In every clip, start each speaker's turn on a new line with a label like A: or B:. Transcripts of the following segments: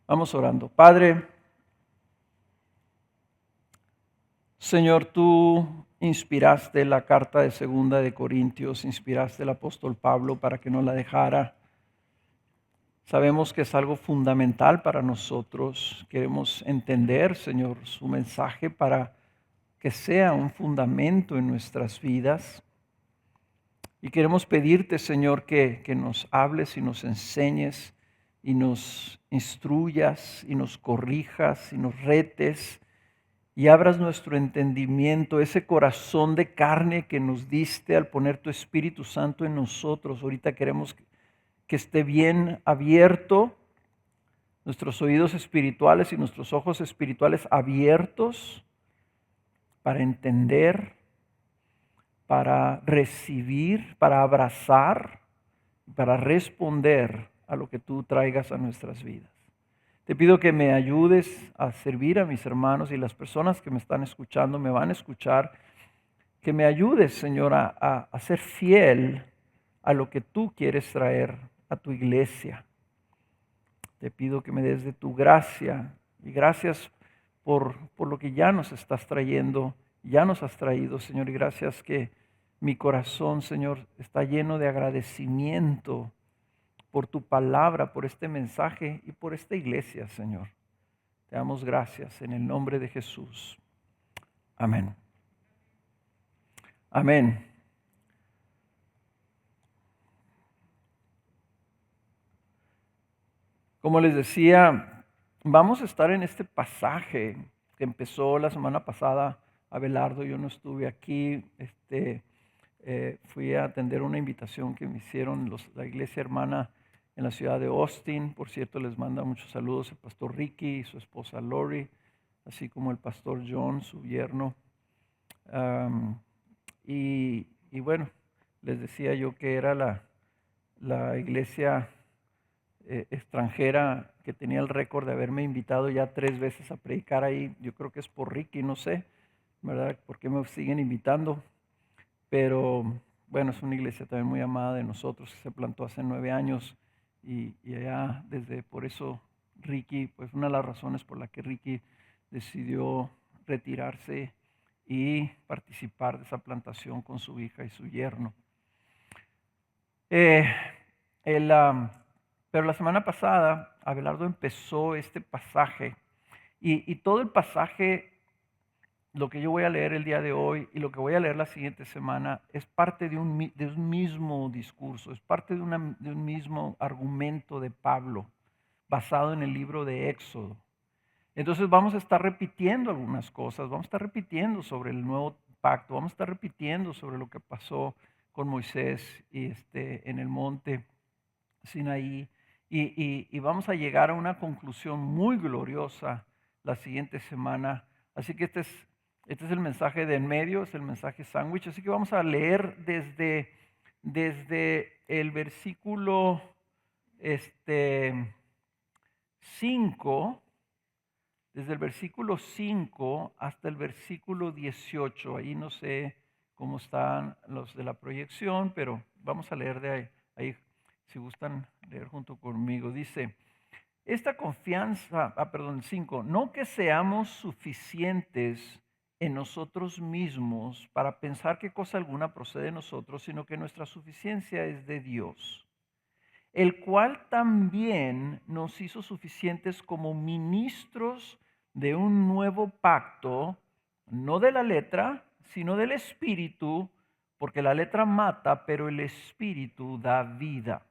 A: Vamos orando. Padre, Señor, tú inspiraste la carta de Segunda de Corintios, inspiraste al apóstol Pablo para que no la dejara. Sabemos que es algo fundamental para nosotros. Queremos entender, Señor, su mensaje para que sea un fundamento en nuestras vidas. Y queremos pedirte, Señor, que nos hables y nos enseñes y nos instruyas y nos corrijas y nos retes y abras nuestro entendimiento, ese corazón de carne que nos diste al poner tu Espíritu Santo en nosotros. Ahorita queremos que esté bien abierto, nuestros oídos espirituales y nuestros ojos espirituales abiertos para entender, para recibir, para abrazar, para responder a lo que tú traigas a nuestras vidas. Te pido que me ayudes a servir a mis hermanos y las personas que me están escuchando, me van a escuchar, que me ayudes, Señor, a ser fiel a lo que tú quieres traer a tu iglesia. Te pido que me des de tu gracia y gracias por lo que ya nos estás trayendo, ya nos has traído, Señor, y gracias que mi corazón, Señor, está lleno de agradecimiento por tu palabra, por este mensaje y por esta iglesia, Señor. Te damos gracias en el nombre de Jesús. Amén. Amén. Como les decía, vamos a estar en este pasaje que empezó la semana pasada. Abelardo, yo no estuve aquí. Fui a atender una invitación que me hicieron la iglesia hermana en la ciudad de Austin. Por cierto, les manda muchos saludos el pastor Ricky y su esposa Lori, así como el pastor John, su yerno. Am, y bueno, les decía yo que era la iglesia extranjera que tenía el récord de haberme invitado ya 3 veces a predicar ahí. Yo creo que es por Ricky, no sé, ¿verdad? ¿Por qué me siguen invitando? Pero bueno, es una iglesia también muy amada de nosotros, que se plantó hace 9 años y allá desde, por eso Ricky, pues una de las razones por la que Ricky decidió retirarse y participar de esa plantación con su hija y su yerno. Eh, el, am, pero la semana pasada Abelardo empezó este pasaje y todo el pasaje, lo que yo voy a leer el día de hoy y lo que voy a leer la siguiente semana es parte de un mismo discurso, es parte de un mismo argumento de Pablo basado en el libro de Éxodo. Entonces vamos a estar repitiendo algunas cosas, vamos a estar repitiendo sobre el nuevo pacto, vamos a estar repitiendo sobre lo que pasó con Moisés en el monte Sinaí y vamos a llegar a una conclusión muy gloriosa la siguiente semana. Así que este es el mensaje de en medio, es el mensaje sándwich. Así que vamos a leer desde el versículo 5, desde el versículo 5 hasta el versículo 18. Ahí no sé cómo están los de la proyección, pero vamos a leer de ahí si gustan leer junto conmigo. Dice, esta confianza, perdón, 5, no que seamos suficientes en nosotros mismos para pensar que cosa alguna procede de nosotros, sino que nuestra suficiencia es de Dios, el cual también nos hizo suficientes como ministros de un nuevo pacto, no de la letra, sino del Espíritu, porque la letra mata, pero el Espíritu da vida.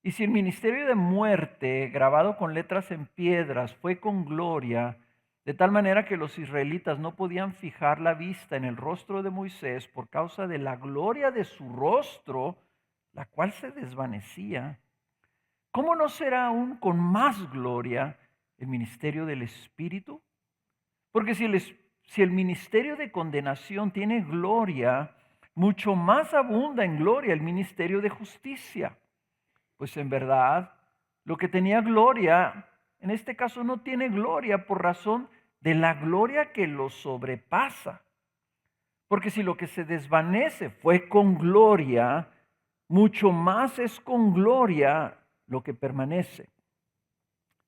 A: Y si el ministerio de muerte, grabado con letras en piedras, fue con gloria, de tal manera que los israelitas no podían fijar la vista en el rostro de Moisés por causa de la gloria de su rostro, la cual se desvanecía, ¿cómo no será aún con más gloria el ministerio del Espíritu? Porque si el ministerio de condenación tiene gloria, mucho más abunda en gloria el ministerio de justicia. Pues en verdad, lo que tenía gloria, en este caso no tiene gloria por razón de la gloria que lo sobrepasa. Porque si lo que se desvanece fue con gloria, mucho más es con gloria lo que permanece.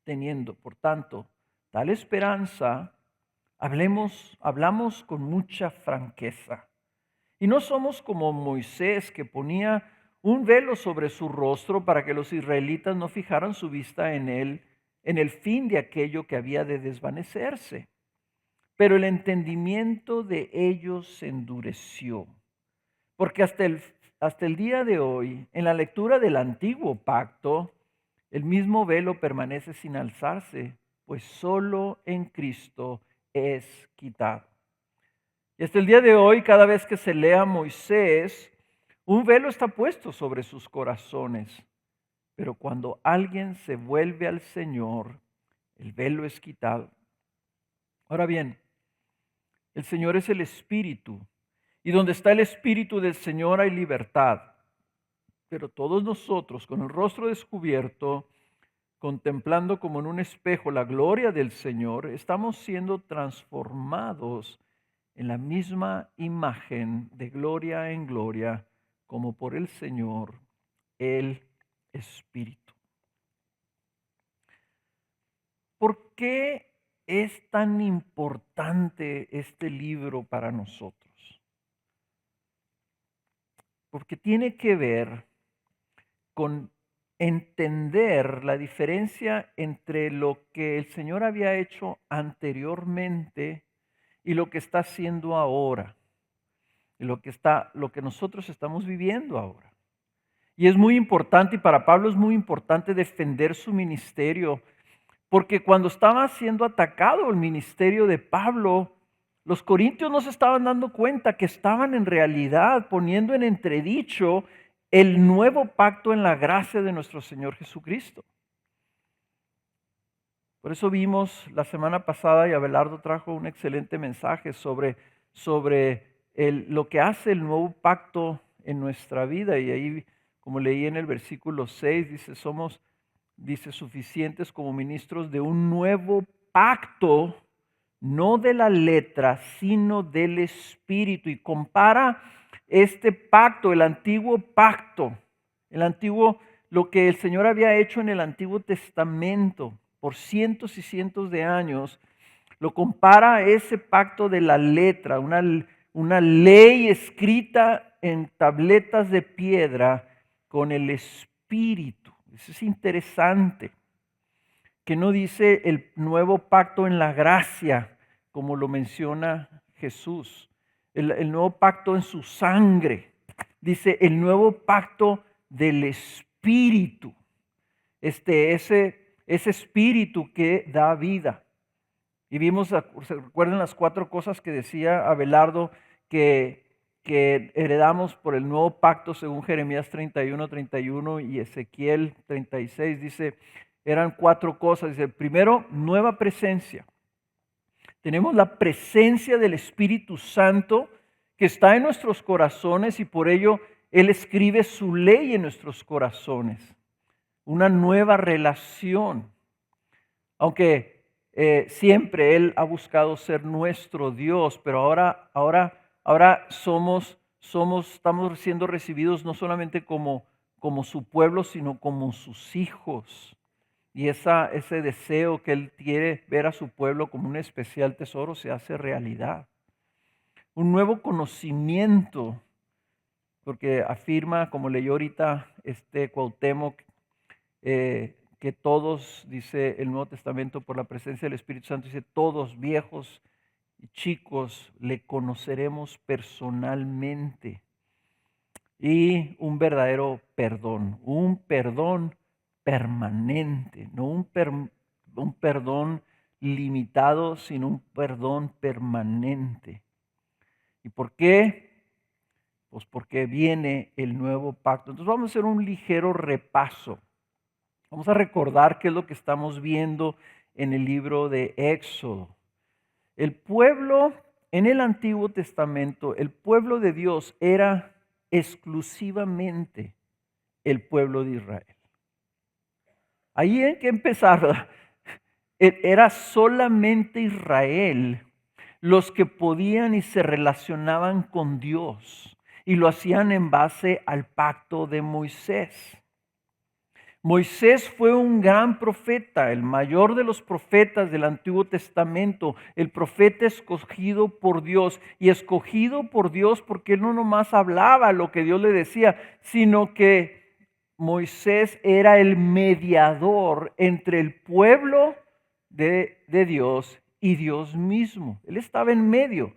A: teniendo, por tanto, tal esperanza, hablamos con mucha franqueza. Y no somos como Moisés, que ponía un velo sobre su rostro para que los israelitas no fijaran su vista en él, en el fin de aquello que había de desvanecerse. Pero el entendimiento de ellos se endureció, porque hasta el día de hoy, en la lectura del antiguo pacto, el mismo velo permanece sin alzarse, pues solo en Cristo es quitado. Y hasta el día de hoy, cada vez que se lea Moisés, un velo está puesto sobre sus corazones. Pero cuando alguien se vuelve al Señor, el velo es quitado. Ahora bien, el Señor es el Espíritu, y donde está el Espíritu del Señor hay libertad. Pero todos nosotros, con el rostro descubierto, contemplando como en un espejo la gloria del Señor, estamos siendo transformados en la misma imagen de gloria en gloria, como por el Señor, el Espíritu. ¿Por qué es tan importante este libro para nosotros? Porque tiene que ver con entender la diferencia entre lo que el Señor había hecho anteriormente y lo que está haciendo ahora, y lo que nosotros estamos viviendo ahora. Y es muy importante, y para Pablo es muy importante defender su ministerio, porque cuando estaba siendo atacado el ministerio de Pablo, los corintios no se estaban dando cuenta que estaban en realidad poniendo en entredicho el nuevo pacto en la gracia de nuestro Señor Jesucristo. Por eso vimos la semana pasada, y Abelardo trajo un excelente mensaje sobre lo que hace el nuevo pacto en nuestra vida. Y ahí, como leí en el versículo 6, dice, suficientes como ministros de un nuevo pacto, no de la letra, sino del Espíritu. Y compara este pacto, el antiguo pacto, lo que el Señor había hecho en el Antiguo Testamento por cientos y cientos de años, lo compara a ese pacto de la letra, una ley escrita en tabletas de piedra con el Espíritu. Eso es interesante, que no dice el nuevo pacto en la gracia, como lo menciona Jesús, el nuevo pacto en su sangre. Dice el nuevo pacto del Espíritu, ese Espíritu que da vida. Y vimos, ¿se recuerdan las 4 cosas que decía Abelardo que heredamos por el nuevo pacto según Jeremías 31 y Ezequiel 36? Dice, eran 4 cosas. Dice, primero, nueva presencia. Tenemos la presencia del Espíritu Santo que está en nuestros corazones, y por ello Él escribe su ley en nuestros corazones. Una nueva relación. Aunque siempre Él ha buscado ser nuestro Dios, pero ahora estamos siendo recibidos no solamente como su pueblo, sino como sus hijos. Y ese deseo que Él quiere ver a su pueblo como un especial tesoro se hace realidad. Un nuevo conocimiento, porque afirma, como leyó ahorita Cuauhtémoc, que todos, dice el Nuevo Testamento, por la presencia del Espíritu Santo, dice todos, viejos y chicos, le conoceremos personalmente. Y un verdadero perdón, un perdón permanente, no un perdón limitado, sino un perdón permanente. ¿Y por qué? Pues porque viene el nuevo pacto. Entonces vamos a hacer un ligero repaso. Vamos a recordar qué es lo que estamos viendo en el libro de Éxodo. El pueblo en el Antiguo Testamento, el pueblo de Dios era exclusivamente el pueblo de Israel. Ahí hay que empezar. Era solamente Israel los que podían y se relacionaban con Dios, y lo hacían en base al pacto de Moisés. Moisés fue un gran profeta, el mayor de los profetas del Antiguo Testamento, el profeta escogido por Dios, y escogido por Dios porque él no nomás hablaba lo que Dios le decía, sino que Moisés era el mediador entre el pueblo de Dios y Dios mismo. Él estaba en medio.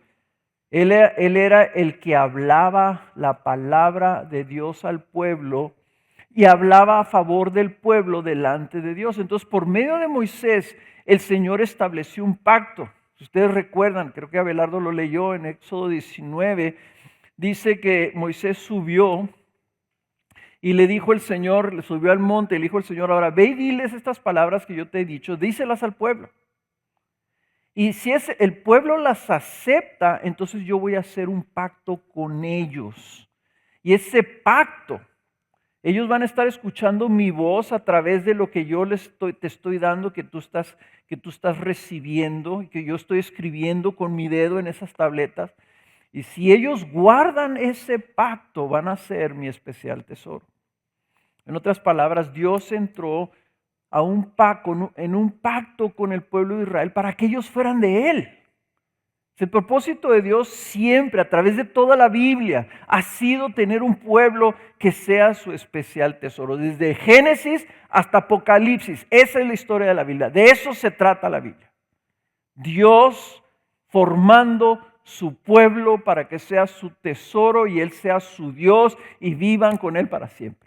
A: Él era el que hablaba la palabra de Dios al pueblo y hablaba a favor del pueblo delante de Dios. Entonces, por medio de Moisés, el Señor estableció un pacto. Si ustedes recuerdan, creo que Abelardo lo leyó en Éxodo 19, dice que Moisés subió y le dijo el Señor, le subió al monte, le dijo el Señor, ahora ve y diles estas palabras que yo te he dicho, díselas al pueblo. Y si el pueblo las acepta, entonces yo voy a hacer un pacto con ellos. Y ese pacto, ellos van a estar escuchando mi voz a través de lo que yo te estoy dando, que tú estás recibiendo, y que yo estoy escribiendo con mi dedo en esas tabletas. Y si ellos guardan ese pacto, van a ser mi especial tesoro. En otras palabras, Dios entró en un pacto con el pueblo de Israel para que ellos fueran de Él. El propósito de Dios siempre, a través de toda la Biblia, ha sido tener un pueblo que sea su especial tesoro. Desde Génesis hasta Apocalipsis. Esa es la historia de la Biblia. De eso se trata la Biblia. Dios formando su pueblo para que sea su tesoro y Él sea su Dios y vivan con Él para siempre.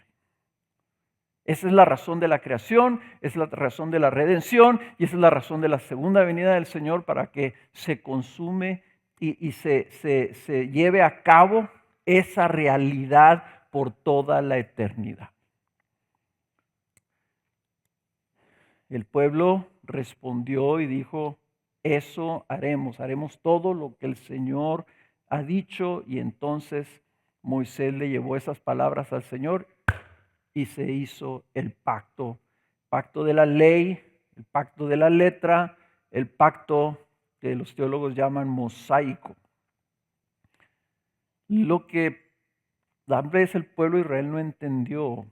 A: Esa es la razón de la creación, es la razón de la redención y esa es la razón de la segunda venida del Señor para que se consume y se lleve a cabo esa realidad por toda la eternidad. El pueblo respondió y dijo, eso haremos todo lo que el Señor ha dicho. Y entonces Moisés le llevó esas palabras al Señor y se hizo el pacto de la ley, el pacto de la letra, el pacto que los teólogos llaman mosaico. Lo que tal vez el pueblo de Israel no entendió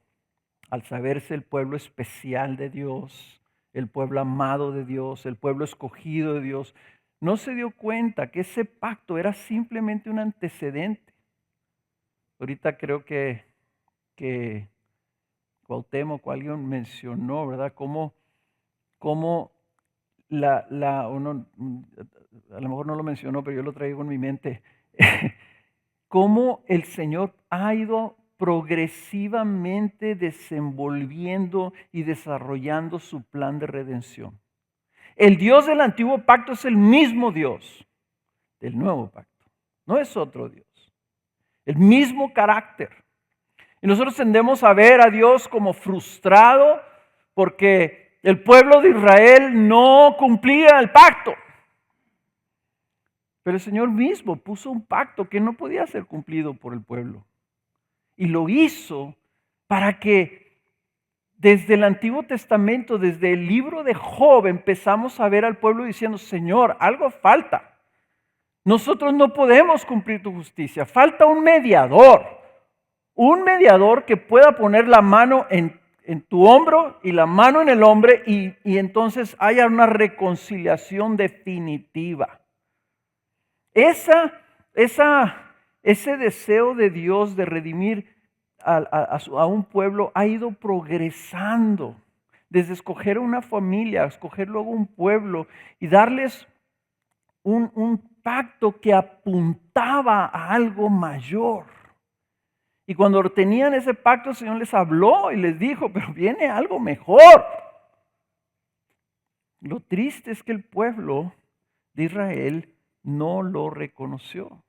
A: al saberse el pueblo especial de Dios, el pueblo amado de Dios, el pueblo escogido de Dios, no se dio cuenta que ese pacto era simplemente un antecedente. Ahorita creo que Cuauhtémoc o alguien mencionó, ¿verdad? Cómo uno, a lo mejor no lo mencionó, pero yo lo traigo en mi mente, cómo el Señor ha ido progresivamente desenvolviendo y desarrollando su plan de redención. El Dios del antiguo pacto es el mismo Dios del nuevo pacto, no es otro Dios, el mismo carácter. Y nosotros tendemos a ver a Dios como frustrado porque el pueblo de Israel no cumplía el pacto. Pero el Señor mismo puso un pacto que no podía ser cumplido por el pueblo. Y lo hizo para que desde el Antiguo Testamento, desde el libro de Job, empezamos a ver al pueblo diciendo, Señor, algo falta. Nosotros no podemos cumplir tu justicia. Falta un mediador. Un mediador que pueda poner la mano en tu hombro y la mano en el hombre y entonces haya una reconciliación definitiva. Ese deseo de Dios de redimir a un pueblo ha ido progresando. Desde escoger una familia, escoger luego un pueblo y darles un pacto que apuntaba a algo mayor. Y cuando tenían ese pacto, el Señor les habló y les dijo, pero viene algo mejor. Lo triste es que el pueblo de Israel no lo reconoció.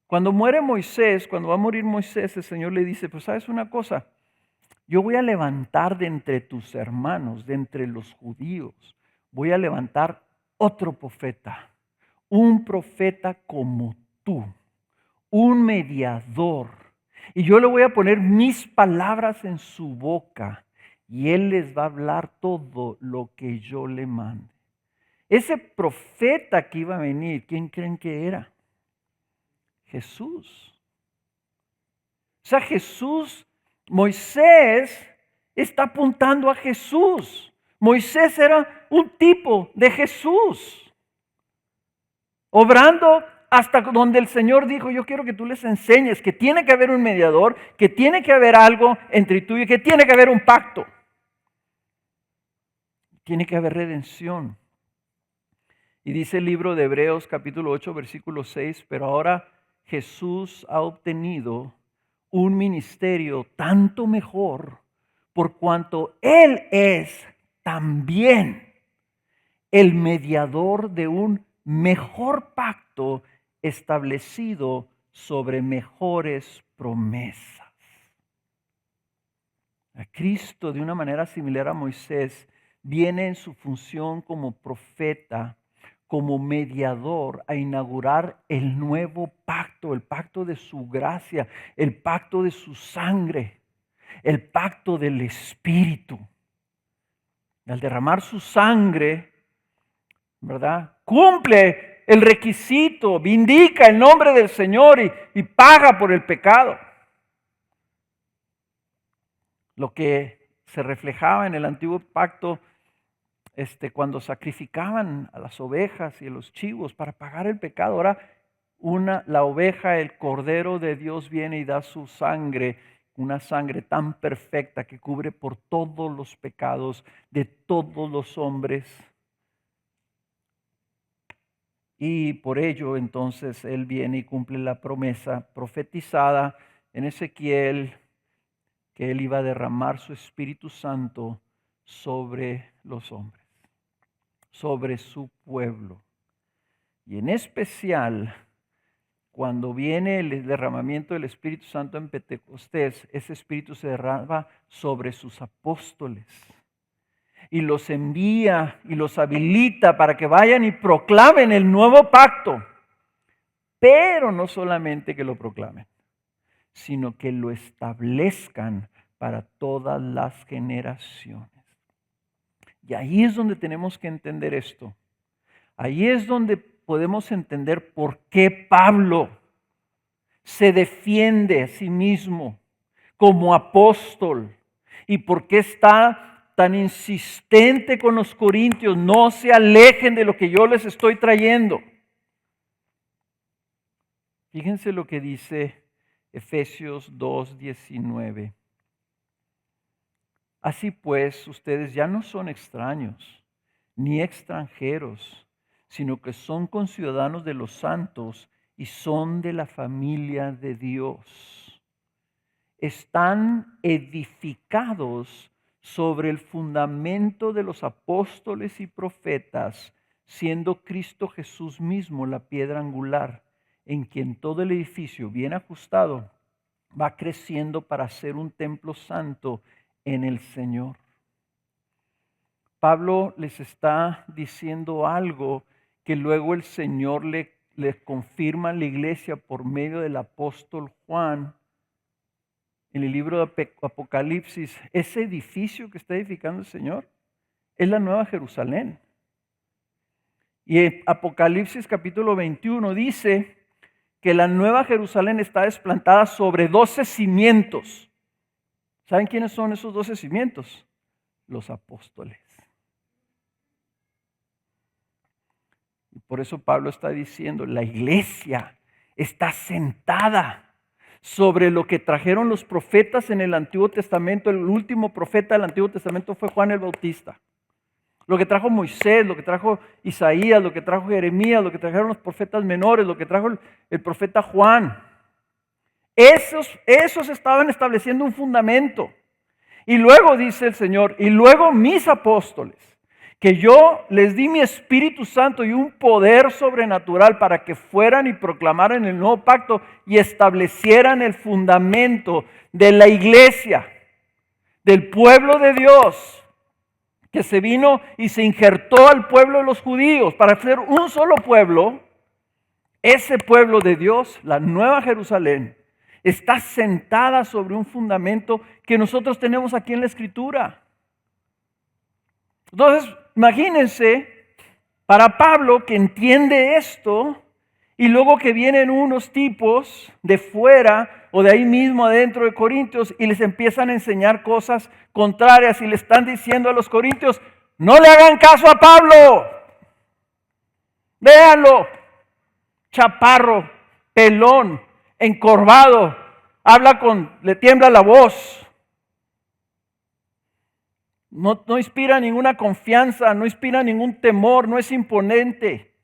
A: Cuando muere Moisés, cuando va a morir Moisés, el Señor le dice, pues sabes una cosa, yo voy a levantar de entre tus hermanos, de entre los judíos, voy a levantar otro profeta, un profeta como tú, un mediador. Y yo le voy a poner mis palabras en su boca y él les va a hablar todo lo que yo le mande. Ese profeta que iba a venir, ¿quién creen que era? Jesús. O sea, Jesús, Moisés está apuntando a Jesús. Moisés era un tipo de Jesús, obrando hasta donde el Señor dijo, yo quiero que tú les enseñes que tiene que haber un mediador, que tiene que haber algo entre tú y que tiene que haber un pacto. Tiene que haber redención. Y dice el libro de Hebreos capítulo 8 versículo 6, pero ahora Jesús ha obtenido un ministerio tanto mejor por cuanto Él es también el mediador de un mejor pacto establecido sobre mejores promesas. A Cristo, de una manera similar a Moisés, viene en su función como profeta, como mediador, a inaugurar el nuevo pacto, el pacto de su gracia, el pacto de su sangre, el pacto del Espíritu. Al derramar su sangre, ¿verdad?, cumple el requisito, vindica el nombre del Señor y paga por el pecado. Lo que se reflejaba en el antiguo pacto, cuando sacrificaban a las ovejas y a los chivos para pagar el pecado. Ahora la oveja, el cordero de Dios, viene y da su sangre, una sangre tan perfecta que cubre por todos los pecados de todos los hombres. Y por ello entonces Él viene y cumple la promesa profetizada en Ezequiel, que Él iba a derramar su Espíritu Santo sobre los hombres, sobre su pueblo. Y en especial, cuando viene el derramamiento del Espíritu Santo en Pentecostés, ese Espíritu se derrama sobre sus apóstoles y los envía y los habilita para que vayan y proclamen el nuevo pacto. Pero no solamente que lo proclamen, sino que lo establezcan para todas las generaciones. Y ahí es donde tenemos que entender esto. Ahí es donde podemos entender por qué Pablo se defiende a sí mismo como apóstol y por qué está tan insistente con los corintios. No se alejen de lo que yo les estoy trayendo. Fíjense lo que dice Efesios 2:19. Así pues, ustedes ya no son extraños ni extranjeros, sino que son conciudadanos de los santos y son de la familia de Dios. Están edificados sobre el fundamento de los apóstoles y profetas, siendo Cristo Jesús mismo la piedra angular, en quien todo el edificio bien ajustado va creciendo para ser un templo santo en el Señor. Pablo les está diciendo algo que luego el Señor le confirma a la iglesia por medio del apóstol Juan en el libro de Apocalipsis. Ese edificio que está edificando el Señor es la Nueva Jerusalén. Y en Apocalipsis capítulo 21 dice que la Nueva Jerusalén está desplantada sobre 12 cimientos. ¿Saben quiénes son esos 12 cimientos? Los apóstoles. Y por eso Pablo está diciendo, la iglesia está sentada sobre lo que trajeron los profetas en el Antiguo Testamento. El último profeta del Antiguo Testamento fue Juan el Bautista. Lo que trajo Moisés, lo que trajo Isaías, lo que trajo Jeremías, lo que trajeron los profetas menores, lo que trajo el profeta Juan. Esos estaban estableciendo un fundamento. Y luego dice el Señor, y luego mis apóstoles, que yo les di mi Espíritu Santo y un poder sobrenatural para que fueran y proclamaran el nuevo pacto y establecieran el fundamento de la iglesia, del pueblo de Dios, que se vino y se injertó al pueblo de los judíos para ser un solo pueblo. Ese pueblo de Dios, la Nueva Jerusalén, está sentada sobre un fundamento que nosotros tenemos aquí en la Escritura. Entonces, imagínense, para Pablo, que entiende esto, y luego que vienen unos tipos de fuera, o de ahí mismo adentro de Corintios y les empiezan a enseñar cosas contrarias y le están diciendo a los corintios, no le hagan caso a Pablo, véanlo, chaparro, pelón, encorvado, le tiembla la voz. No inspira ninguna confianza, no inspira ningún temor, no es imponente.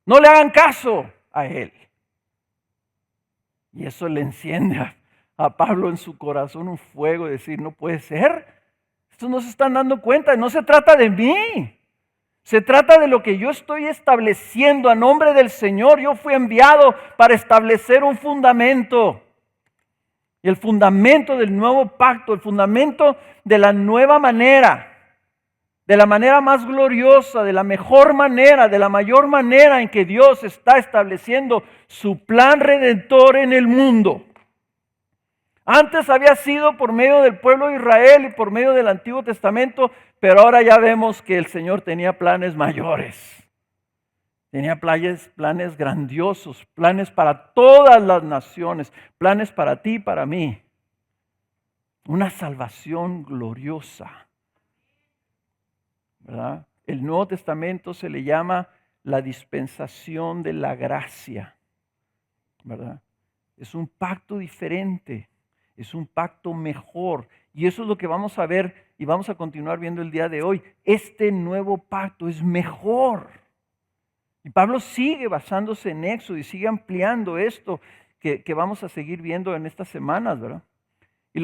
A: No le hagan caso a él. Y eso le enciende a Pablo en su corazón un fuego, decir, no puede ser. Estos no se están dando cuenta, no se trata de mí. Se trata de lo que yo estoy estableciendo a nombre del Señor. Yo fui enviado para establecer un fundamento. Y el fundamento del nuevo pacto, el fundamento de la nueva manera, de la manera más gloriosa, de la mejor manera, de la mayor manera en que Dios está estableciendo su plan redentor en el mundo. Antes había sido por medio del pueblo de Israel y por medio del Antiguo Testamento, pero ahora ya vemos que el Señor tenía planes mayores. Tenía planes grandiosos, planes para todas las naciones, planes para ti y para mí. Una salvación gloriosa, ¿verdad? El Nuevo Testamento se le llama la dispensación de la gracia, ¿verdad? Es un pacto diferente, es un pacto mejor. Y eso es lo que vamos a ver y vamos a continuar viendo el día de hoy. Este nuevo pacto es mejor. Y Pablo sigue basándose en Éxodo y sigue ampliando esto que vamos a seguir viendo en estas semanas, ¿verdad? Y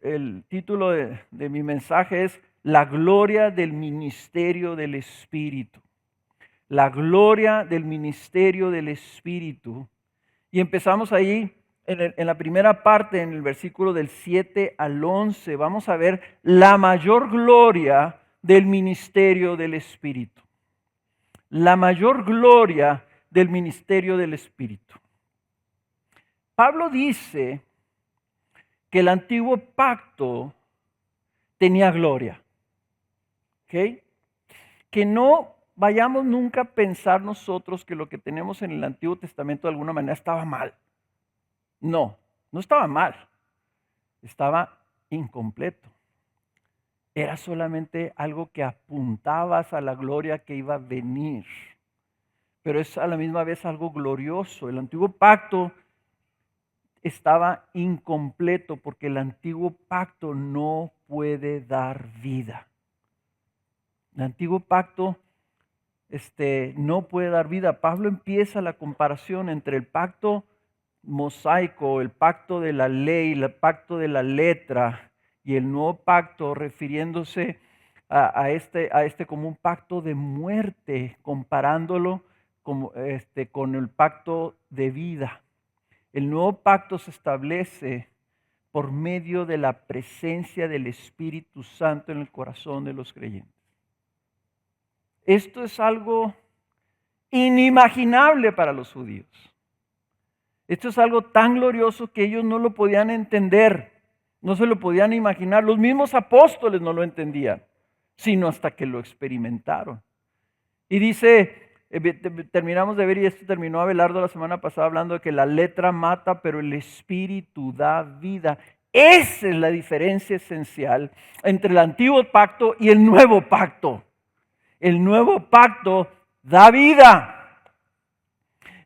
A: el título de mi mensaje es La gloria del ministerio del Espíritu. La gloria del ministerio del Espíritu. Y empezamos ahí en la primera parte, en el versículo del 7 al 11. Vamos a ver la mayor gloria del ministerio del Espíritu. La mayor gloria del ministerio del Espíritu. Pablo dice que el antiguo pacto tenía gloria. ¿Ok? Que no vayamos nunca a pensar nosotros que lo que tenemos en el Antiguo Testamento de alguna manera estaba mal. No estaba mal. Estaba incompleto. Era solamente algo que apuntabas a la gloria que iba a venir. Pero es a la misma vez algo glorioso. El antiguo pacto estaba incompleto porque el antiguo pacto no puede dar vida. El antiguo pacto no puede dar vida. Pablo empieza la comparación entre el pacto mosaico, el pacto de la ley, el pacto de la letra y el nuevo pacto, refiriéndose a este como un pacto de muerte, comparándolo con el pacto de vida. El nuevo pacto se establece por medio de la presencia del Espíritu Santo en el corazón de los creyentes. Esto es algo inimaginable para los judíos. Esto es algo tan glorioso que ellos no lo podían entender, no se lo podían imaginar. Los mismos apóstoles no lo entendían, sino hasta que lo experimentaron. Y dice, terminamos de ver, y esto terminó Abelardo la semana pasada hablando de que la letra mata, pero el Espíritu da vida. Esa es la diferencia esencial entre el antiguo pacto y el nuevo pacto. El nuevo pacto da vida.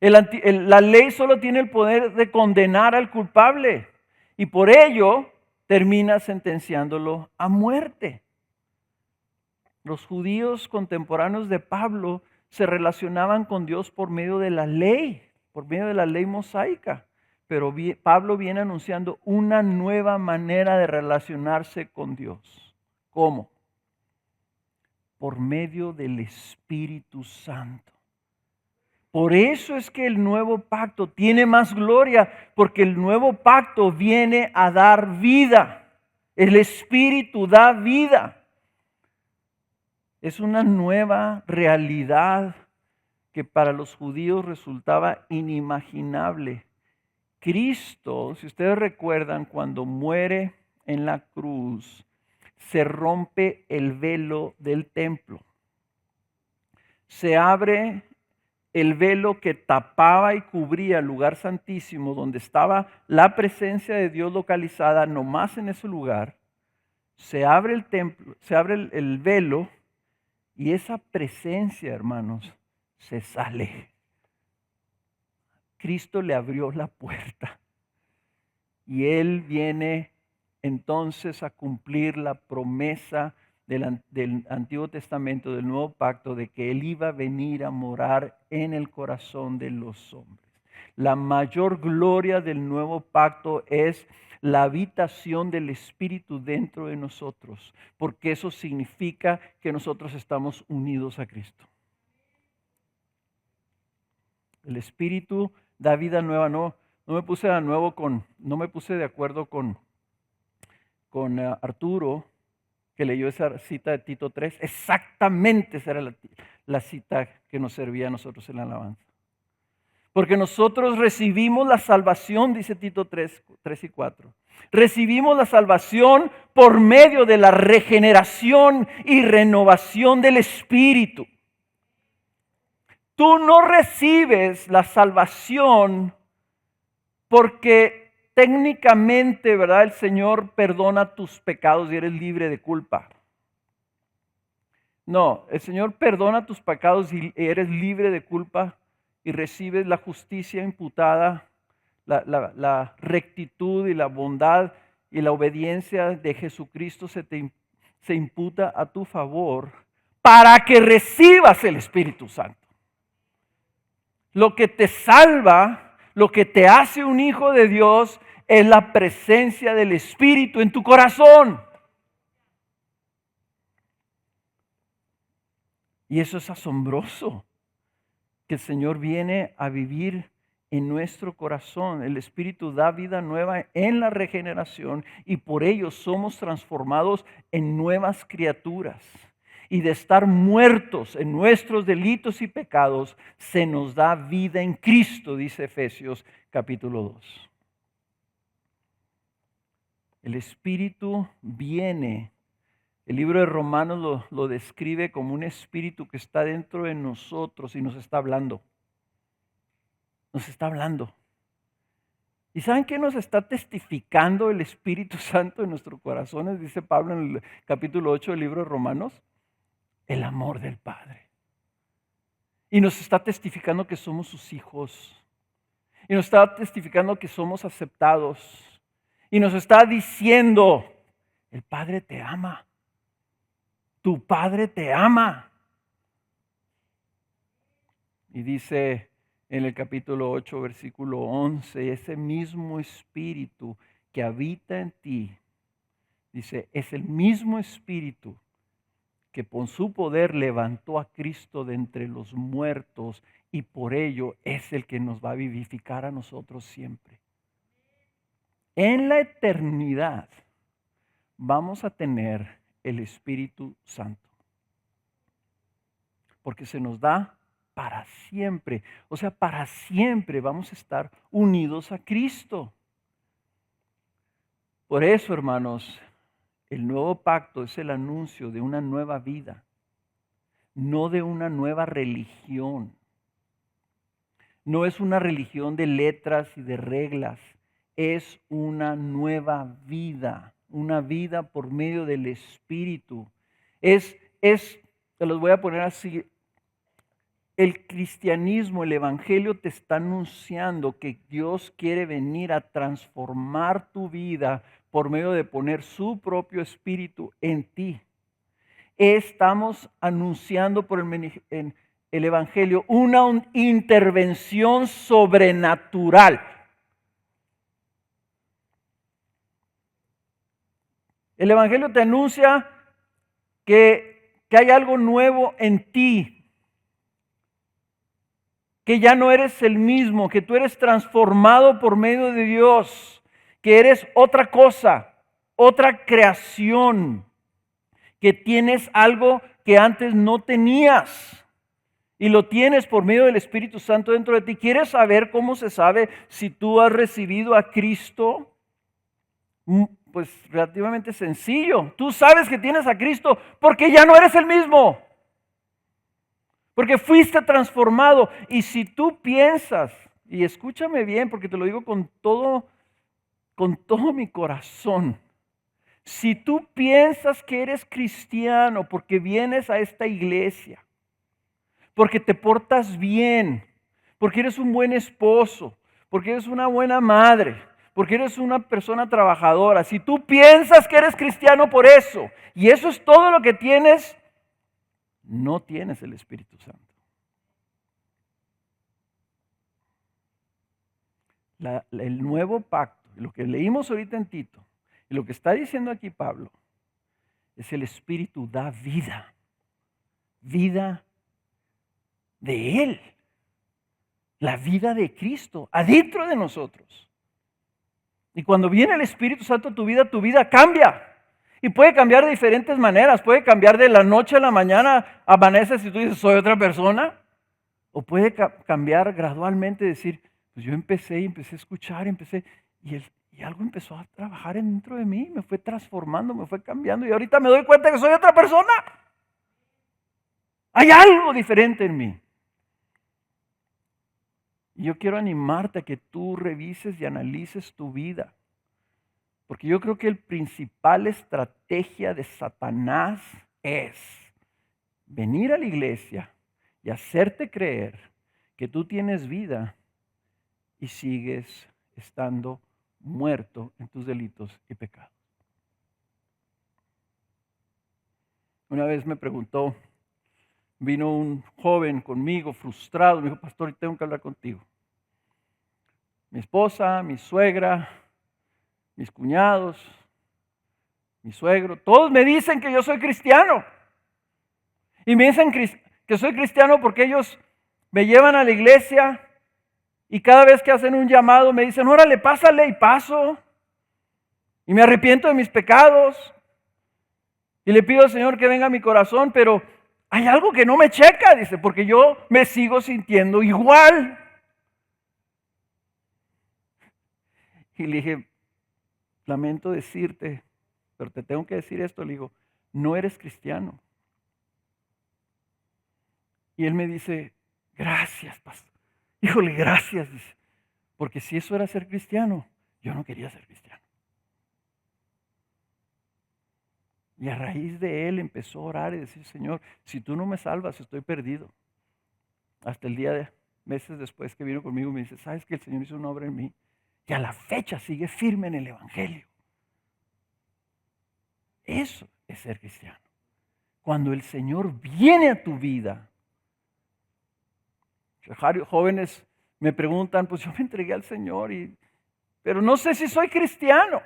A: La ley solo tiene el poder de condenar al culpable y por ello termina sentenciándolo a muerte. Los judíos contemporáneos de Pablo se relacionaban con Dios por medio de la ley mosaica. Pero Pablo viene anunciando una nueva manera de relacionarse con Dios. ¿Cómo? Por medio del Espíritu Santo. Por eso es que el nuevo pacto tiene más gloria, porque el nuevo pacto viene a dar vida. El Espíritu da vida. Es una nueva realidad que para los judíos resultaba inimaginable. Cristo, si ustedes recuerdan, cuando muere en la cruz, se rompe el velo del templo. Se abre el velo que tapaba y cubría el lugar santísimo, donde estaba la presencia de Dios localizada nomás en ese lugar, se abre el templo, se abre el velo y esa presencia, hermanos, se sale. Cristo le abrió la puerta y Él viene entonces a cumplir la promesa del Antiguo Testamento, del Nuevo Pacto, de que Él iba a venir a morar en el corazón de los hombres. La mayor gloria del Nuevo Pacto es la habitación del Espíritu dentro de nosotros, porque eso significa que nosotros estamos unidos a Cristo. El Espíritu da vida nueva. No me puse de acuerdo con Arturo, que leyó esa cita de Tito 3. Exactamente esa era la cita que nos servía a nosotros en la alabanza. Porque nosotros recibimos la salvación, dice Tito 3 y 4. Recibimos la salvación por medio de la regeneración y renovación del Espíritu. Tú no recibes la salvación porque técnicamente, ¿verdad? El Señor perdona tus pecados y eres libre de culpa. No, el Señor perdona tus pecados y eres libre de culpa y recibes la justicia imputada, la rectitud y la bondad y la obediencia de Jesucristo se imputa a tu favor para que recibas el Espíritu Santo. Lo que te salva, lo que te hace un hijo de Dios es la presencia del Espíritu en tu corazón. Y eso es asombroso, que el Señor viene a vivir en nuestro corazón. El Espíritu da vida nueva en la regeneración y por ello somos transformados en nuevas criaturas. Y de estar muertos en nuestros delitos y pecados, se nos da vida en Cristo, dice Efesios capítulo 2. El Espíritu viene. El libro de Romanos lo describe como un espíritu que está dentro de nosotros y nos está hablando. Nos está hablando. ¿Y saben qué nos está testificando el Espíritu Santo en nuestros corazones? Dice Pablo en el capítulo 8 del libro de Romanos. El amor del Padre. Y nos está testificando que somos sus hijos. Y nos está testificando que somos aceptados. Y nos está diciendo, el Padre te ama. Tu Padre te ama. Y dice en el capítulo 8, versículo 11, ese mismo Espíritu que habita en ti, dice, es el mismo Espíritu que por su poder levantó a Cristo de entre los muertos y por ello es el que nos va a vivificar a nosotros siempre. En la eternidad vamos a tener el Espíritu Santo, porque se nos da para siempre. O sea, para siempre vamos a estar unidos a Cristo. Por eso, hermanos, el nuevo pacto es el anuncio de una nueva vida, no de una nueva religión. No es una religión de letras y de reglas, es una nueva vida, una vida por medio del Espíritu. Te los voy a poner así. El cristianismo, el evangelio te está anunciando que Dios quiere venir a transformar tu vida por medio de poner su propio espíritu en ti. Estamos anunciando por el evangelio una intervención sobrenatural. El evangelio te anuncia que hay algo nuevo en ti, que ya no eres el mismo, que tú eres transformado por medio de Dios, que eres otra cosa, otra creación, que tienes algo que antes no tenías y lo tienes por medio del Espíritu Santo dentro de ti. ¿Quieres saber cómo se sabe si tú has recibido a Cristo? Pues relativamente sencillo. Tú sabes que tienes a Cristo porque ya no eres el mismo. Porque fuiste transformado. Y si tú piensas, y escúchame bien porque te lo digo con todo mi corazón, si tú piensas que eres cristiano porque vienes a esta iglesia, porque te portas bien, porque eres un buen esposo, porque eres una buena madre, porque eres una persona trabajadora, si tú piensas que eres cristiano por eso, y eso es todo lo que tienes, no tienes el Espíritu Santo. El nuevo pacto, lo que leímos ahorita en Tito, y lo que está diciendo aquí Pablo, es el Espíritu da vida, vida de Él, la vida de Cristo, adentro de nosotros. Y cuando viene el Espíritu Santo a tu vida cambia. Y puede cambiar de diferentes maneras, puede cambiar de la noche a la mañana, amaneces y tú dices, soy otra persona. O puede cambiar gradualmente, decir, pues yo empecé a escuchar, y algo empezó a trabajar dentro de mí, me fue transformando, me fue cambiando, y ahorita me doy cuenta que soy otra persona. Hay algo diferente en mí. Y yo quiero animarte a que tú revises y analices tu vida. Porque yo creo que la principal estrategia de Satanás es venir a la iglesia y hacerte creer que tú tienes vida y sigues estando muerto en tus delitos y pecados. Una vez me preguntó, vino un joven conmigo frustrado, me dijo, pastor, tengo que hablar contigo. Mi esposa, mi suegra, mis cuñados, mi suegro, todos me dicen que yo soy cristiano. Y me dicen que soy cristiano porque ellos me llevan a la iglesia y cada vez que hacen un llamado me dicen, órale, pásale, y paso. Y me arrepiento de mis pecados. Y le pido al Señor que venga a mi corazón, pero hay algo que no me checa, dice, porque yo me sigo sintiendo igual. Y le dije, lamento decirte, pero te tengo que decir esto. Le digo, no eres cristiano. Y él me dice, gracias, pastor. Híjole, gracias, dice, porque si eso era ser cristiano, yo no quería ser cristiano. Y a raíz de él empezó a orar y decir, Señor, si tú no me salvas, estoy perdido. Hasta el día de meses después que vino conmigo me dice, ¿sabes que el Señor hizo una obra en mí? Y a la fecha sigue firme en el Evangelio. Eso es ser cristiano. Cuando el Señor viene a tu vida. Jóvenes me preguntan, pues yo me entregué al Señor, pero no sé si soy cristiano.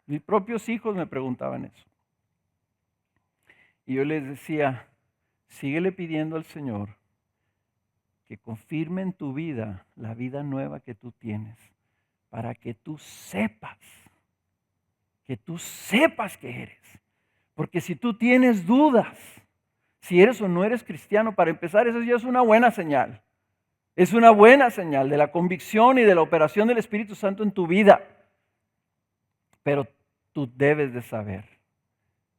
A: Mis propios hijos me preguntaban eso. Y yo les decía, síguele pidiendo al Señor que confirme en tu vida la vida nueva que tú tienes, para que tú sepas que eres. Porque si tú tienes dudas, si eres o no eres cristiano, para empezar, eso ya es una buena señal. Es una buena señal de la convicción y de la operación del Espíritu Santo en tu vida. Pero tú debes de saber.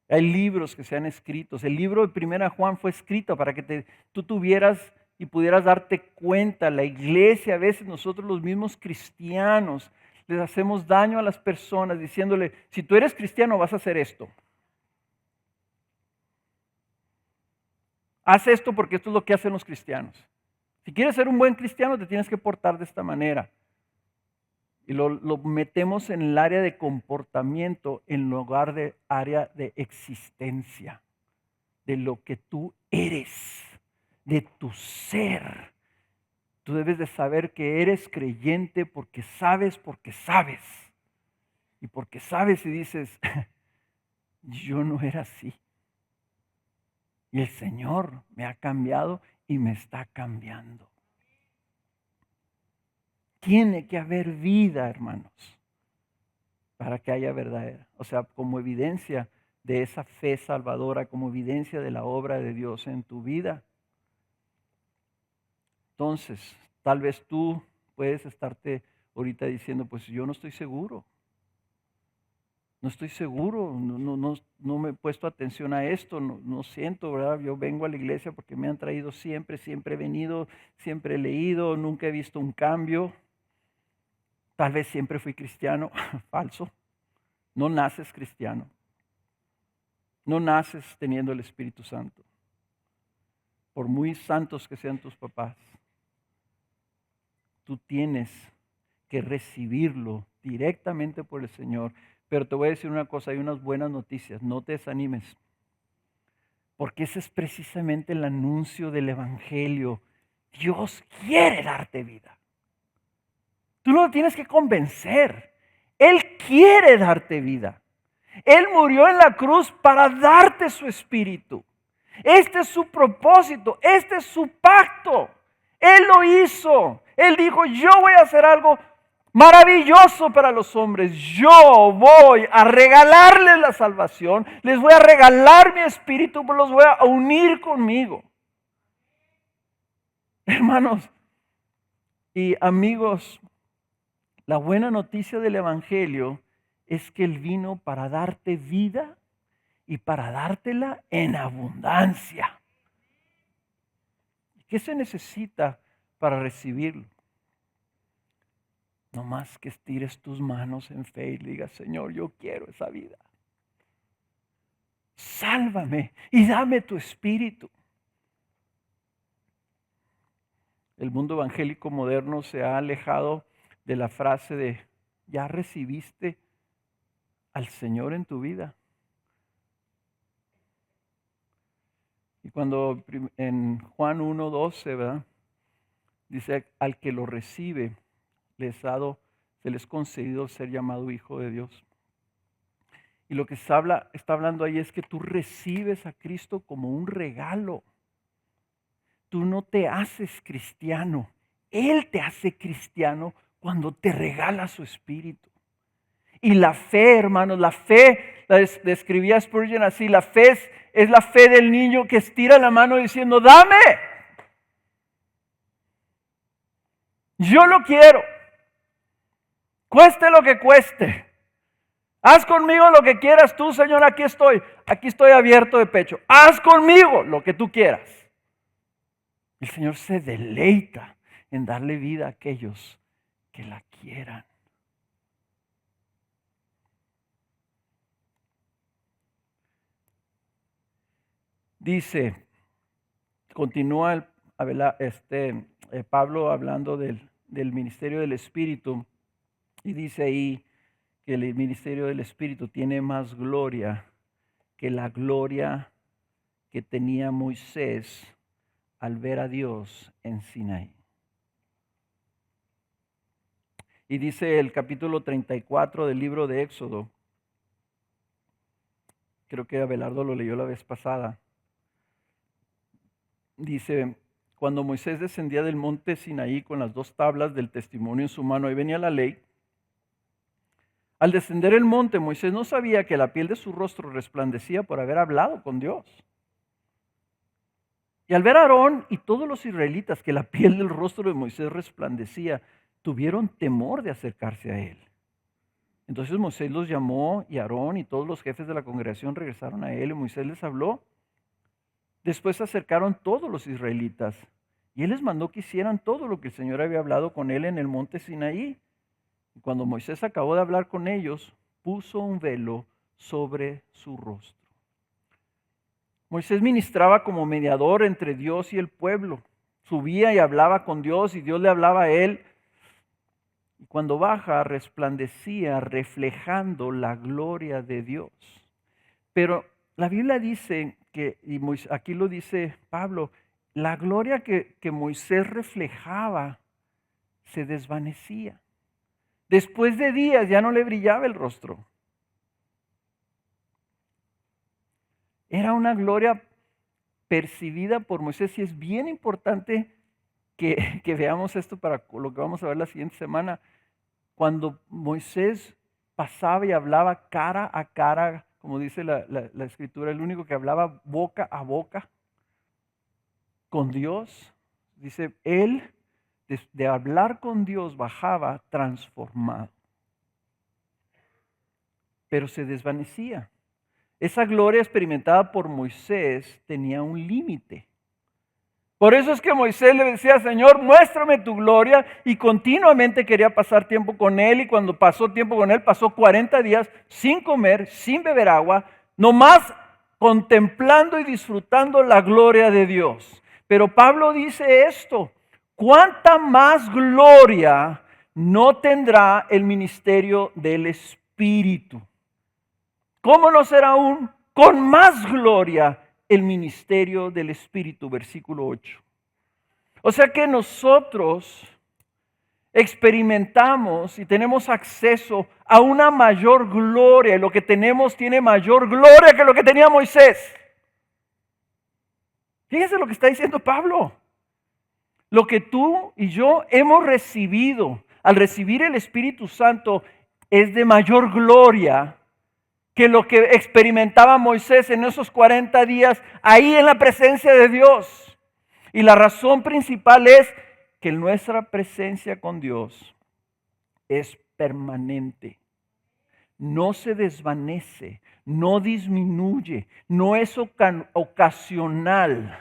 A: Hay libros que se han escrito. El libro de 1 Juan fue escrito para que tú tuvieras y pudieras darte cuenta. La iglesia, a veces nosotros los mismos cristianos, les hacemos daño a las personas diciéndole, si tú eres cristiano vas a hacer esto. Haz esto porque esto es lo que hacen los cristianos. Si quieres ser un buen cristiano te tienes que portar de esta manera. Y lo metemos en el área de comportamiento en lugar de área de existencia, de lo que tú eres, de tu ser. Tú debes de saber que eres creyente porque sabes. Y porque sabes y dices, yo no era así. Y el Señor me ha cambiado y me está cambiando. Tiene que haber vida, hermanos, para que haya verdadera. O sea, como evidencia de esa fe salvadora, como evidencia de la obra de Dios en tu vida. Entonces, tal vez tú puedes estarte ahorita diciendo, pues yo no estoy seguro. No estoy seguro, no me he puesto atención a esto, no siento, ¿verdad? Yo vengo a la iglesia porque me han traído siempre, siempre he venido, siempre he leído, nunca he visto un cambio. Tal vez siempre fui cristiano, falso. No naces cristiano. No naces teniendo el Espíritu Santo. Por muy santos que sean tus papás, tú tienes que recibirlo directamente por el Señor. Pero te voy a decir una cosa, hay unas buenas noticias, no te desanimes. Porque ese es precisamente el anuncio del Evangelio. Dios quiere darte vida. Tú no lo tienes que convencer. Él quiere darte vida. Él murió en la cruz para darte su espíritu. Este es su propósito, este es su pacto. Él lo hizo. Él dijo, yo voy a hacer algo maravilloso para los hombres. Yo voy a regalarles la salvación. Les voy a regalar mi espíritu, pero los voy a unir conmigo. Hermanos y amigos, la buena noticia del Evangelio es que Él vino para darte vida y para dártela en abundancia. ¿Qué se necesita para recibirlo? No más que estires tus manos en fe y digas, Señor, yo quiero esa vida. Sálvame y dame tu espíritu. El mundo evangélico moderno se ha alejado de la frase de, ¿ya recibiste al Señor en tu vida? Y cuando en Juan 1:12, ¿verdad? Dice, al que lo recibe, se les concedido ser llamado hijo de Dios. Y lo que está hablando ahí es que tú recibes a Cristo como un regalo. Tú no te haces cristiano. Él te hace cristiano cuando te regala su espíritu. Y la fe, hermanos, la fe, la describía Spurgeon así, la fe es la fe del niño que estira la mano diciendo, dame. Yo lo quiero. Cueste lo que cueste. Haz conmigo lo que quieras tú, Señor, aquí estoy abierto de pecho. Haz conmigo lo que tú quieras. El Señor se deleita en darle vida a aquellos que la quieran. Dice, continúa Pablo hablando del ministerio del Espíritu y dice ahí que el ministerio del Espíritu tiene más gloria que la gloria que tenía Moisés al ver a Dios en Sinaí. Y dice el capítulo 34 del libro de Éxodo, creo que Abelardo lo leyó la vez pasada, dice, cuando Moisés descendía del monte Sinaí con las 2 tablas del testimonio en su mano, ahí venía la ley. Al descender el monte, Moisés no sabía que la piel de su rostro resplandecía por haber hablado con Dios. Y al ver a Aarón y todos los israelitas que la piel del rostro de Moisés resplandecía, tuvieron temor de acercarse a él. Entonces Moisés los llamó y Aarón y todos los jefes de la congregación regresaron a él y Moisés les habló. Después se acercaron todos los israelitas y él les mandó que hicieran todo lo que el Señor había hablado con él en el monte Sinaí. Y cuando Moisés acabó de hablar con ellos, puso un velo sobre su rostro. Moisés ministraba como mediador entre Dios y el pueblo. Subía y hablaba con Dios y Dios le hablaba a él. Y cuando baja, resplandecía reflejando la gloria de Dios. Pero la Biblia dice que, y aquí lo dice Pablo, la gloria que Moisés reflejaba se desvanecía. Después de días ya no le brillaba el rostro. Era una gloria percibida por Moisés y es bien importante que veamos esto para lo que vamos a ver la siguiente semana. Cuando Moisés pasaba y hablaba cara a cara, como dice la escritura, el único que hablaba boca a boca con Dios, dice, él de hablar con Dios bajaba transformado. pero se desvanecía. Esa gloria experimentada por Moisés tenía un límite. Por eso es que Moisés le decía, Señor, muéstrame tu gloria, y continuamente quería pasar tiempo con él, y cuando pasó tiempo con él, pasó 40 días sin comer, sin beber agua, nomás contemplando y disfrutando la gloria de Dios. Pero Pablo dice esto: ¿cuánta más gloria no tendrá el ministerio del Espíritu? ¿Cómo no será aún con más gloria el ministerio del Espíritu? Versículo 8. O sea que nosotros experimentamos y tenemos acceso a una mayor gloria. Lo que tenemos tiene mayor gloria que lo que tenía Moisés. Fíjense lo que está diciendo Pablo. Lo que tú y yo hemos recibido al recibir el Espíritu Santo es de mayor gloria que lo que experimentaba Moisés en esos 40 días ahí en la presencia de Dios. Y la razón principal es que nuestra presencia con Dios es permanente. No se desvanece, no disminuye, no es ocasional.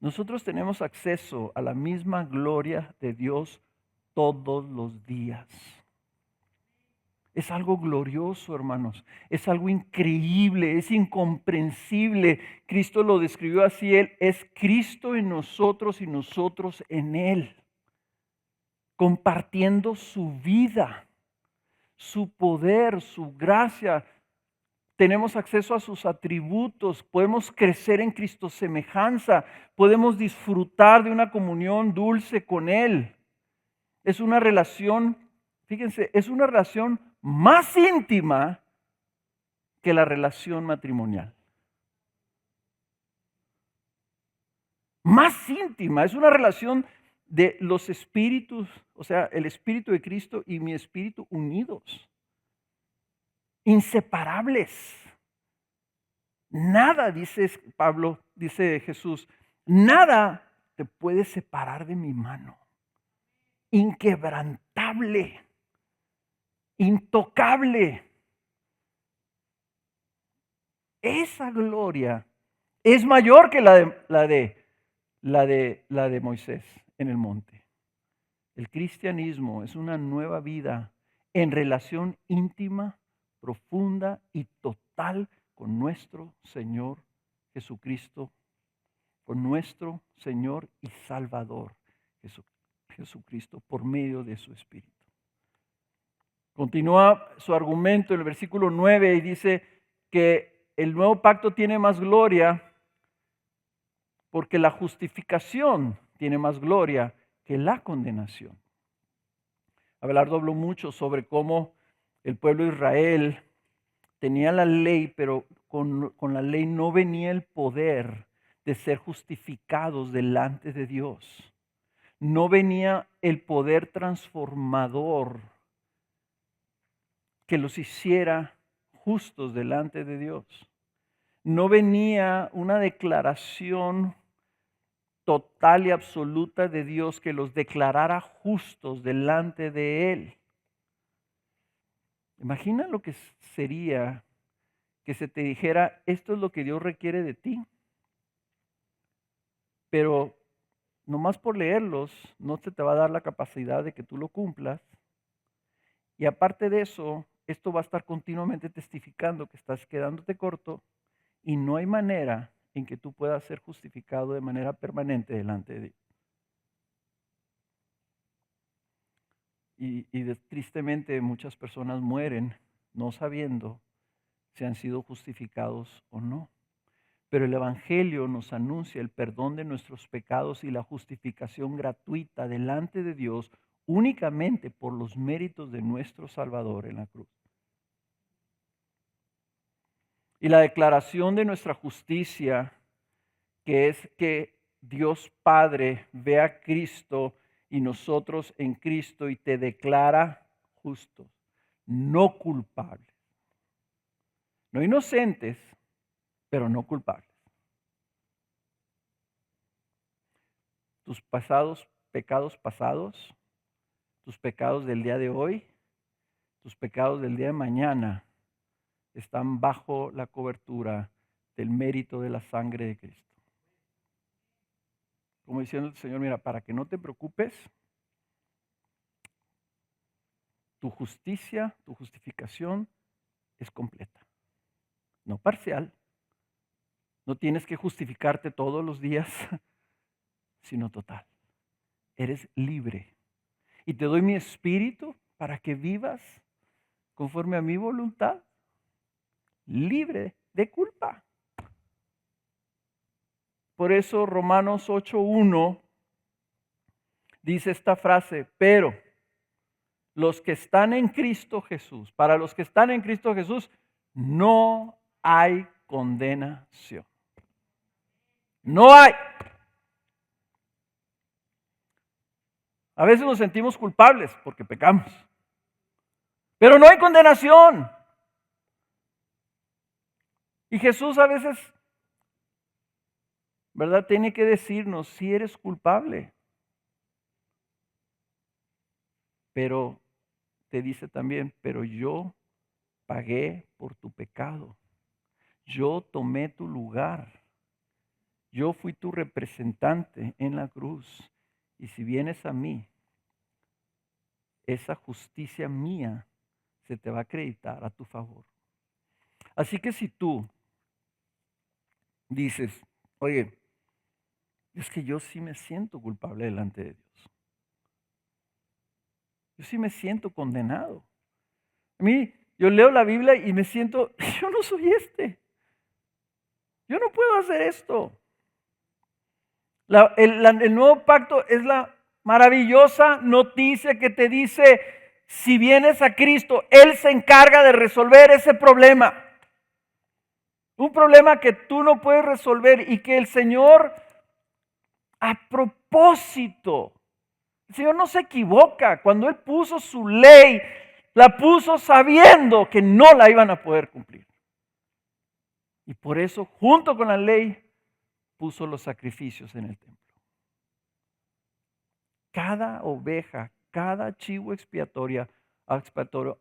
A: Nosotros tenemos acceso a la misma gloria de Dios todos los días. Es algo glorioso, hermanos. Es algo increíble, es incomprensible. Cristo lo describió así: Él es Cristo en nosotros y nosotros en Él, compartiendo su vida, su poder, su gracia. Tenemos acceso a sus atributos, podemos crecer en Cristo semejanza, podemos disfrutar de una comunión dulce con Él. Es una relación, fíjense, es una relación más íntima que la relación matrimonial. Más íntima, es una relación de los espíritus, o sea, el espíritu de Cristo y mi espíritu unidos, inseparables. Nada, dice Pablo, dice Jesús, nada te puede separar de mi mano. Inquebrantable, intocable. Esa gloria es mayor que la de Moisés en el monte. El cristianismo es una nueva vida en relación íntima, profunda y total con nuestro Señor Jesucristo, con nuestro Señor y Salvador Jesucristo, por medio de su Espíritu. Continúa su argumento en el versículo 9 y dice que el nuevo pacto tiene más gloria porque la justificación tiene más gloria que la condenación. Abelardo habló mucho sobre cómo el pueblo de Israel tenía la ley, pero con la ley no venía el poder de ser justificados delante de Dios. No venía el poder transformador que los hiciera justos delante de Dios. No venía una declaración total y absoluta de Dios que los declarara justos delante de Él. Imagina lo que sería que se te dijera: esto es lo que Dios requiere de ti. Pero nomás por leerlos no se te va a dar la capacidad de que tú lo cumplas. Y aparte de eso, esto va a estar continuamente testificando que estás quedándote corto y no hay manera en que tú puedas ser justificado de manera permanente delante de Dios. Tristemente muchas personas mueren no sabiendo si han sido justificados o no. Pero el Evangelio nos anuncia el perdón de nuestros pecados y la justificación gratuita delante de Dios únicamente por los méritos de nuestro Salvador en la cruz. Y la declaración de nuestra justicia, que es que Dios Padre ve a Cristo y nosotros en Cristo y te declara justos, no culpables, no inocentes, pero no culpables. Tus pecados pasados, tus pecados del día de hoy, tus pecados del día de mañana están bajo la cobertura del mérito de la sangre de Cristo. Como diciendo el Señor, mira, para que no te preocupes, tu justicia, tu justificación es completa, no parcial. No tienes que justificarte todos los días, sino total. Eres libre. Y te doy mi espíritu para que vivas conforme a mi voluntad, libre de culpa. Por eso Romanos 8:1 dice esta frase, pero los que están en Cristo Jesús, para los que están en Cristo Jesús, no hay condenación. No hay. A veces nos sentimos culpables porque pecamos, pero no hay condenación. Y Jesús a veces, ¿verdad? Tiene que decirnos si eres culpable. Pero te dice también, pero yo pagué por tu pecado. Yo tomé tu lugar. Yo fui tu representante en la cruz. Y si vienes a mí, esa justicia mía se te va a acreditar a tu favor. Así que si tú dices, oye, es que yo sí me siento culpable delante de Dios. Yo sí me siento condenado. A mí, yo leo la Biblia y me siento, yo no soy este. Yo no puedo hacer esto. El nuevo pacto es la maravillosa noticia que te dice, si vienes a Cristo, Él se encarga de resolver ese problema. Un problema que tú no puedes resolver y que el Señor, a propósito, el Señor no se equivoca. Cuando Él puso su ley, la puso sabiendo que no la iban a poder cumplir. Y por eso, junto con la ley, puso los sacrificios en el templo. Cada oveja, cada chivo expiatorio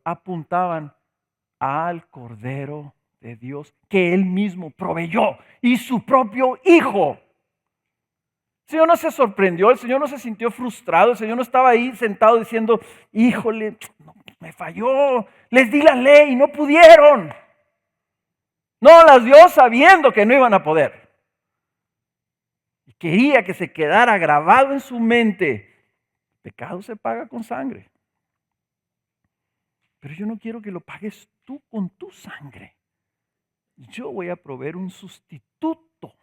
A: apuntaban al Cordero de Dios que Él mismo proveyó y su propio Hijo. El Señor no se sorprendió, el Señor no se sintió frustrado, el Señor no estaba ahí sentado diciendo, híjole, me falló, les di la ley y no pudieron. No, las dio sabiendo que no iban a poder. Y quería que se quedara grabado en su mente. El pecado se paga con sangre. Pero yo no quiero que lo pagues tú con tu sangre. Yo voy a proveer un sustituto.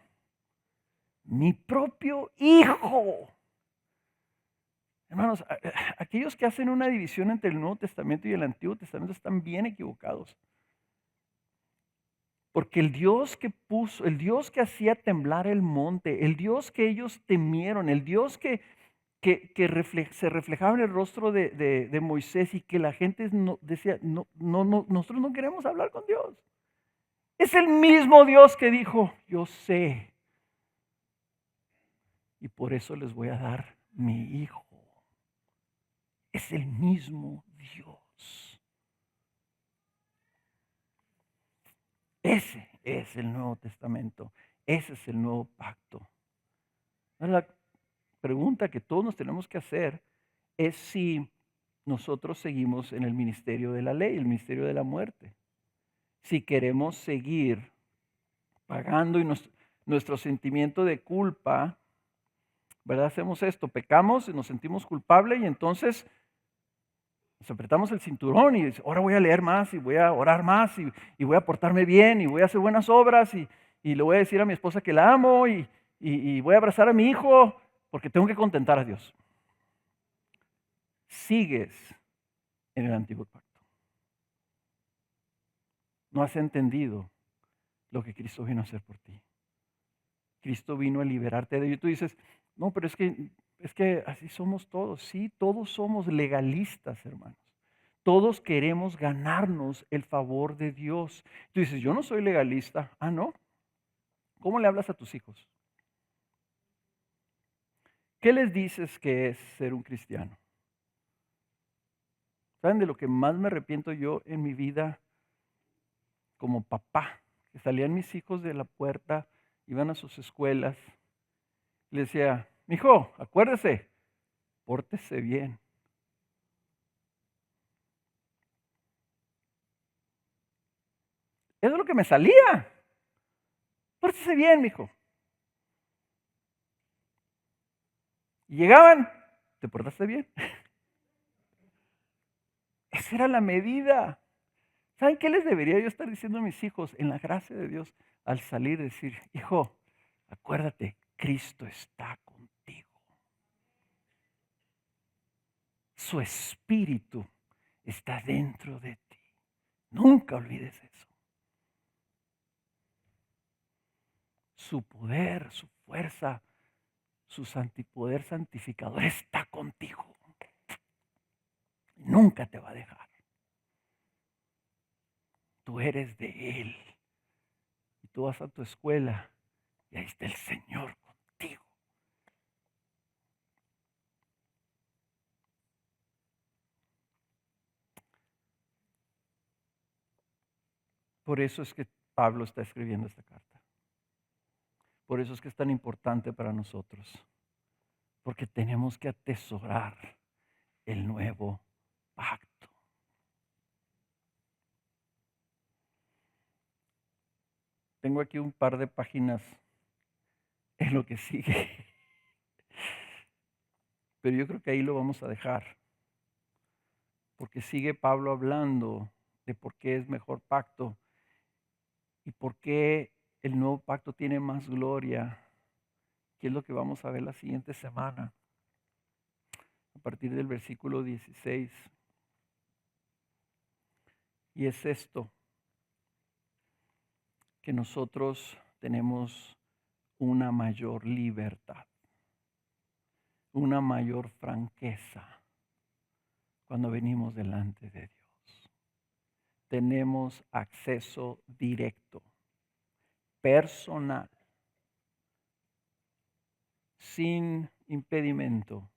A: Mi propio Hijo. Hermanos, aquellos que hacen una división entre el Nuevo Testamento y el Antiguo Testamento están bien equivocados. Porque el Dios que puso, el Dios que hacía temblar el monte, el Dios que ellos temieron, el Dios que se reflejaba en el rostro de Moisés y que la gente decía, nosotros no queremos hablar con Dios. Es el mismo Dios que dijo, yo sé. Y por eso les voy a dar mi Hijo. Es el mismo Dios. Ese es el Nuevo Testamento. Ese es el nuevo pacto. La pregunta que todos nos tenemos que hacer es si nosotros seguimos en el ministerio de la ley, el ministerio de la muerte. Si queremos seguir pagando y nuestro sentimiento de culpa, ¿verdad? Hacemos esto, pecamos y nos sentimos culpables y entonces nos apretamos el cinturón y ahora voy a leer más y voy a orar más y voy a portarme bien y voy a hacer buenas obras y le voy a decir a mi esposa que la amo y voy a abrazar a mi hijo porque tengo que contentar a Dios. Sigues en el antiguo pacto. No has entendido lo que Cristo vino a hacer por ti. Cristo vino a liberarte de ello. Y tú dices, no, pero es que así somos todos. Sí, todos somos legalistas, hermanos. Todos queremos ganarnos el favor de Dios. Tú dices, yo no soy legalista. Ah, ¿no? ¿Cómo le hablas a tus hijos? ¿Qué les dices que es ser un cristiano? ¿Saben de lo que más me arrepiento yo en mi vida como papá? Que salían mis hijos de la puerta, iban a sus escuelas, y les decía, mijo, acuérdese, pórtese bien. Eso es lo que me salía. Pórtese bien, mijo. Y llegaban, ¿te portaste bien? Esa era la medida. ¿Saben qué les debería yo estar diciendo a mis hijos en la gracia de Dios al salir? Decir, hijo, acuérdate, Cristo está contigo. Su espíritu está dentro de ti. Nunca olvides eso. Su poder, su fuerza, su poder santificador está contigo. Nunca te va a dejar. Tú eres de Él. Y tú vas a tu escuela y ahí está el Señor contigo. Por eso es que Pablo está escribiendo esta carta. Por eso es que es tan importante para nosotros. Porque tenemos que atesorar el nuevo pacto. Tengo aquí un par de páginas en lo que sigue. Pero yo creo que ahí lo vamos a dejar. Porque sigue Pablo hablando de por qué es mejor pacto y por qué el nuevo pacto tiene más gloria, que es lo que vamos a ver la siguiente semana, a partir del versículo 16. Y es esto, que nosotros tenemos una mayor libertad, una mayor franqueza cuando venimos delante de Dios. Tenemos acceso directo, personal, sin impedimento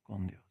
A: con Dios.